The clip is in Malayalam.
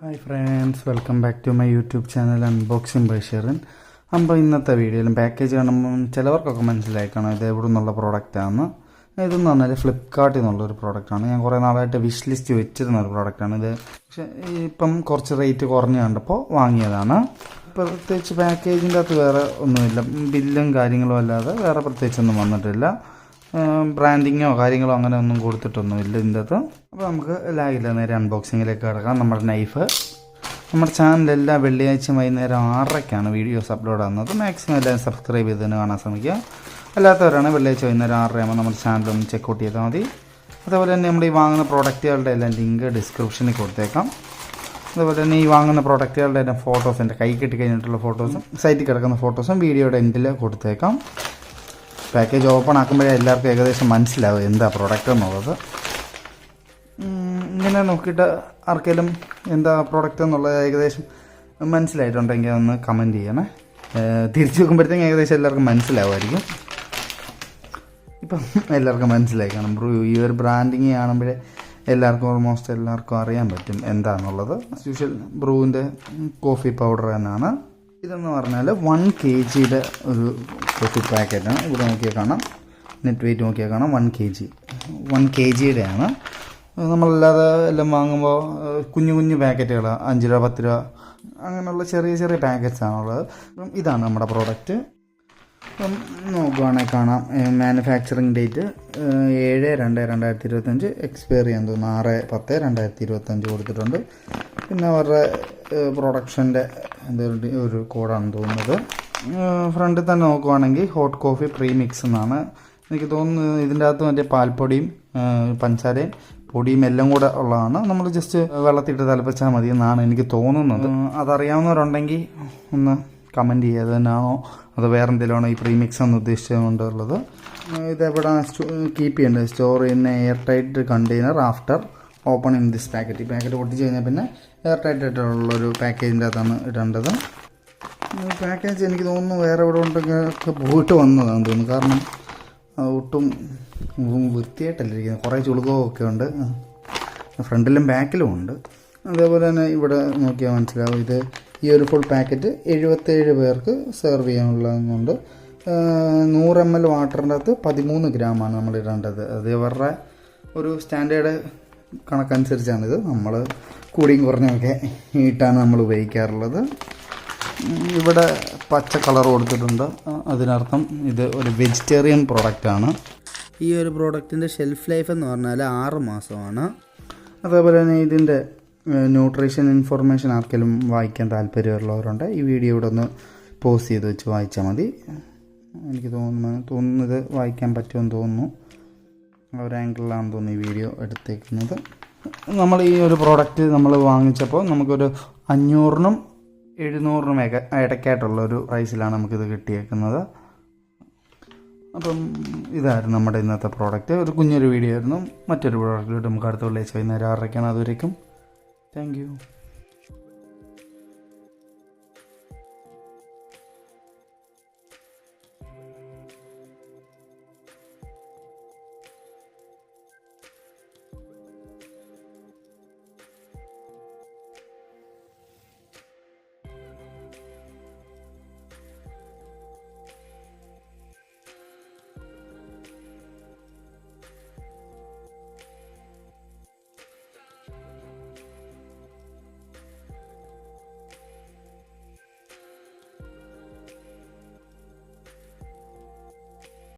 Hi friends, welcome back to my YouTube channel unboxing by Sherin. അപ്പോൾ ഇന്നത്തെ വീഡിയോയിലും പാക്കേജ് കാണുമ്പം ചിലവർക്കൊക്കെ മനസ്സിലായി കാണാം ഇത് എവിടെ നിന്നുള്ള പ്രോഡക്റ്റാണ്. ഇതെന്ന് പറഞ്ഞാൽ ഫ്ലിപ്കാർട്ടിൽ നിന്നുള്ളൊരു പ്രോഡക്റ്റാണ്. ഞാൻ കുറേ നാളായിട്ട് വിഷ് ലിസ്റ്റ് വെച്ചിരുന്ന ഒരു പ്രോഡക്റ്റാണ് ഇത്. പക്ഷേ ഇപ്പം കുറച്ച് റേറ്റ് കുറഞ്ഞ് കണ്ടപ്പോൾ വാങ്ങിയതാണ്. പ്രത്യേകിച്ച് പാക്കേജിൻ്റെ അകത്ത് വേറെ ഒന്നുമില്ല, ബില്ലും കാര്യങ്ങളും അല്ലാതെ വേറെ പ്രത്യേകിച്ചൊന്നും വന്നിട്ടില്ല. ബ്രാൻഡിങ്ങോ കാര്യങ്ങളോ അങ്ങനെ ഒന്നും കൊടുത്തിട്ടൊന്നുമില്ല ഇതിൻ്റെ അകത്ത്. അപ്പോൾ നമുക്ക് ലാഗില്ല, നേരെ അൺബോക്സിങ്ങിലേക്ക് കിടക്കാം. നമ്മുടെ നൈഫ് നമ്മുടെ ചാനൽ എല്ലാ വെള്ളിയാഴ്ചയും വൈകുന്നേരം 6:00-ക്കാണ് വീഡിയോസ് അപ്ലോഡ് ആകുന്നത്. മാക്സിമം എല്ലാവരും സബ്സ്ക്രൈബ് ചെയ്ത് തന്നെ കാണാൻ ശ്രമിക്കുക. അല്ലാത്തവരാണ് വെള്ളിയാഴ്ച വൈകുന്നേരം 6:00 നമ്മുടെ ചാനലൊന്ന് ചെക്കൗട്ട് ചെയ്താൽ മതി. അതേപോലെ തന്നെ നമ്മൾ ഈ വാങ്ങുന്ന പ്രോഡക്റ്റുകളുടെ എല്ലാം ലിങ്ക് ഡിസ്ക്രിപ്ഷനിൽ കൊടുത്തേക്കാം. അതുപോലെ തന്നെ ഈ വാങ്ങുന്ന പ്രോഡക്റ്റുകളുടെ എല്ലാം ഫോട്ടോസ്, എൻ്റെ കൈ കിട്ടി കഴിഞ്ഞിട്ടുള്ള ഫോട്ടോസും സൈറ്റിൽ കിടക്കുന്ന ഫോട്ടോസും വീഡിയോയുടെ എൻഡിൽ കൊടുത്തേക്കാം. പാക്കേജ് ഓപ്പൺ ആക്കുമ്പോഴേ എല്ലാവർക്കും ഏകദേശം മനസ്സിലാവും എന്താ പ്രോഡക്റ്റ് എന്നുള്ളത്. ഇങ്ങനെ നോക്കിയിട്ട് ആർക്കെങ്കിലും എന്താ പ്രോഡക്റ്റ് എന്നുള്ളത് ഏകദേശം മനസ്സിലായിട്ടുണ്ടെങ്കിൽ ഒന്ന് കമൻറ്റ് ചെയ്യണേ. തിരിച്ചു വെക്കുമ്പോഴത്തേക്കും ഏകദേശം എല്ലാവർക്കും മനസ്സിലാവുമായിരിക്കും. ഇപ്പം എല്ലാവർക്കും മനസ്സിലായി കാണും. ഈ ഒരു ബ്രാൻഡിങ് കാണുമ്പോഴേ ഓൾമോസ്റ്റ് എല്ലാവർക്കും അറിയാൻ പറ്റും എന്താണെന്നുള്ളത്. യൂഷ്വൽ ബ്രൂവിൻ്റെ കോഫി പൗഡർ തന്നെയാണ്. ഇതെന്ന് പറഞ്ഞാൽ 1 kg ഒരു കോഫി പാക്കറ്റാണ്. ഇവിടെ നോക്കിയാൽ കാണാം, നെറ്റ് വെയിറ്റ് നോക്കിയാൽ കാണാം 1 kg ആണ്. നമ്മളല്ലാതെ എല്ലാം വാങ്ങുമ്പോൾ കുഞ്ഞു കുഞ്ഞു പാക്കറ്റുകൾ 5 രൂപ 10 രൂപ അങ്ങനെയുള്ള ചെറിയ ചെറിയ പാക്കറ്റ്സാണുള്ളത്. ഇതാണ് നമ്മുടെ പ്രോഡക്റ്റ്. നോക്കുകയാണെങ്കിൽ കാണാം, മാനുഫാക്ചറിങ് ഡേറ്റ് 7/2/2025, എക്സ്പയർ ചെയ്യാൻ തോന്നുന്നു 6/10/2025 കൊടുത്തിട്ടുണ്ട്. പിന്നെ അവരുടെ പ്രൊഡക്ഷൻ്റെ ഒരു കോഡാണെന്ന് തോന്നുന്നത്. ഫ്രണ്ടിൽ തന്നെ നോക്കുവാണെങ്കിൽ ഹോട്ട് കോഫി പ്രീമിക്സ് എന്നാണ് എനിക്ക് തോന്നുന്നത്. ഇതിൻ്റെ അകത്ത് മറ്റേ പാൽപ്പൊടിയും പഞ്ചസാരയും പൊടിയും എല്ലാം കൂടെ ഉള്ളതാണ്. നമ്മൾ ജസ്റ്റ് വെള്ളത്തിട്ട് തിളപ്പിച്ചാൽ മതി എന്നാണ് എനിക്ക് തോന്നുന്നത്. അതറിയാവുന്നവരുണ്ടെങ്കിൽ ഒന്ന് കമൻറ്റ് ചെയ്യുക, അത് തന്നെയാണോ അത് വേറെ എന്തെങ്കിലുമാണോ ഈ പ്രീമിക്സ് എന്ന് ഉദ്ദേശിച്ചുകൊണ്ടുള്ളത്. ഇതെവിടെ കീപ്പ് ചെയ്യേണ്ടത്? സ്റ്റോർ ചെയ്യുന്ന air tight container after open in this packet. ഈ പാക്കറ്റ് പൊട്ടിച്ച് കഴിഞ്ഞാൽ പിന്നെ എയർ ടൈറ്റ് ആയിട്ടുള്ളൊരു പാക്കേജിൻ്റെ അകത്താണ് ഇടേണ്ടത്. പാക്കേജ് എനിക്ക് തോന്നുന്നു വേറെ എവിടെ ഉണ്ടെങ്കിലൊക്കെ പോയിട്ട് വന്നതാണെന്ന് തോന്നുന്നു. കാരണം ഒട്ടും വൃത്തിയായിട്ടല്ലിരിക്കുന്നത്, കുറേ ചുളുക്കമൊക്കെ ഉണ്ട്, ഫ്രണ്ടിലും ബാക്കിലും ഉണ്ട്. അതേപോലെ തന്നെ ഇവിടെ നോക്കിയാൽ മനസ്സിലാവും, ഇത് ഈ ഒരു ഫുൾ പാക്കറ്റ് 77 പേർക്ക് സെർവ് ചെയ്യാനുള്ളതുകൊണ്ട് 100 ml വാട്ടറിൻ്റെ അകത്ത് 13 ഗ്രാമാണ് നമ്മൾ ഇടേണ്ടത്. അത് ഇവരുടെ ഒരു സ്റ്റാൻഡേർഡ് കണക്കനുസരിച്ചാണിത്. നമ്മൾ കൂടിയും കുറഞ്ഞൊക്കെ ഇട്ടാണ് നമ്മൾ ഉപയോഗിക്കാറുള്ളത്. ഇവിടെ പച്ച കളർ കൊടുത്തിട്ടുണ്ട്, അതിനർത്ഥം ഇത് ഒരു വെജിറ്റേറിയൻ പ്രോഡക്റ്റാണ്. ഈ ഒരു പ്രോഡക്റ്റിൻ്റെ ഷെൽഫ് ലൈഫ് എന്ന് പറഞ്ഞാൽ 6 മാസമാണ്. അതേപോലെ തന്നെ ഇതിൻ്റെ ന്യൂട്രീഷൻ ഇൻഫർമേഷൻ ആർക്കെങ്കിലും വായിക്കാൻ താല്പര്യമുള്ളവരുണ്ട്, ഈ വീഡിയോ ഇവിടെ ഒന്ന് പോസ് ചെയ്ത് വെച്ച് വായിച്ചാൽ മതി. എനിക്ക് തോന്നുന്നത് വായിക്കാൻ പറ്റുമെന്ന് തോന്നുന്നു. ഒരു ആംഗിളിലാണെന്ന് തോന്നുന്നു ഈ വീഡിയോ എടുത്തേക്കുന്നത്. നമ്മൾ ഈ ഒരു പ്രോഡക്റ്റ് നമ്മൾ വാങ്ങിച്ചപ്പോൾ നമുക്കൊരു 500-നും 700-നും ഇടയ്ക്കായിട്ടുള്ളൊരു പ്രൈസിലാണ് നമുക്കിത് കിട്ടിയേക്കുന്നത്. അപ്പം ഇതായിരുന്നു നമ്മുടെ ഇന്നത്തെ പ്രോഡക്റ്റ്. ഒരു കുഞ്ഞൊരു വീഡിയോ ആയിരുന്നു. മറ്റൊരു പ്രോഡക്റ്റിലോട്ട് നമുക്ക് അടുത്ത വെള്ളിയാഴ്ച വൈകുന്നേരം 6:00-ക്കാണ്. അതുവരേക്കും താങ്ക് യു.